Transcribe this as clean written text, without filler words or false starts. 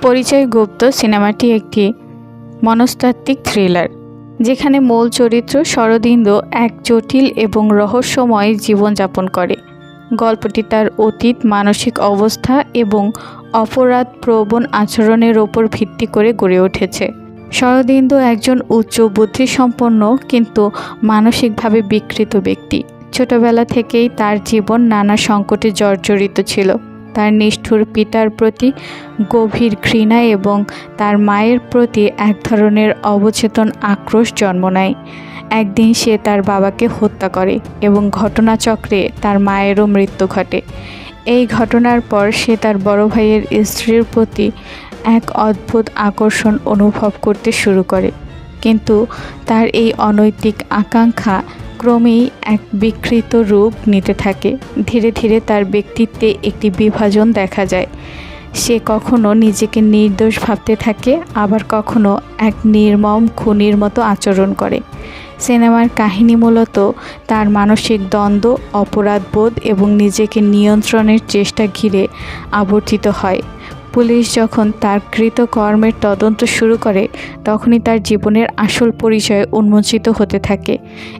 পরিচয় গুপ্ত সিনেমাটি একটি মনস্তাত্ত্বিক থ্রিলার, যেখানে মূল চরিত্র শরদিন্দু এক জটিল এবং রহস্যময় জীবনযাপন করে। গল্পটি তার অতীত, মানসিক অবস্থা এবং অপরাধপ্রবণ আচরণের ওপর ভিত্তি করে গড়ে উঠেছে। শরদিন্দু একজন উচ্চ বুদ্ধিসম্পন্ন কিন্তু মানসিকভাবে বিকৃত ব্যক্তি। ছোটবেলা থেকেই তার জীবন নানা সংকটে জর্জরিত ছিল। তার নিষ্ঠুর পিতার প্রতি গভীর ঘৃণা এবং তার মায়ের প্রতি এক ধরনের অবচেতন আক্রোশ জন্ম নেয়। একদিন সে তার বাবাকে হত্যা করে এবং ঘটনাচক্রে তার মায়েরও মৃত্যু ঘটে। এই ঘটনার পর সে তার বড় ভাইয়ের স্ত্রীর প্রতি এক অদ্ভুত আকর্ষণ অনুভব করতে শুরু করে, কিন্তু তার এই অনৈতিক আকাঙ্ক্ষা ক্রমেই এক বিকৃত রূপ নিতে থাকে। ধীরে ধীরে তার ব্যক্তিত্বে একটি বিভাজন দেখা যায়। সে কখনো নিজেকে নির্দোষ ভাবতে থাকে, আবার কখনো এক নির্মম খুনির মতো আচরণ করে। সিনেমার কাহিনী মূলত তার মানসিক দ্বন্দ্ব, অপরাধবোধ এবং নিজেকে নিয়ন্ত্রণের চেষ্টা ঘিরে আবর্তিত হয়। পুলিশ যখন তার কৃতকর্মের তদন্ত শুরু করে, তখনই তার জীবনের আসল পরিচয় উন্মোচিত হতে থাকে।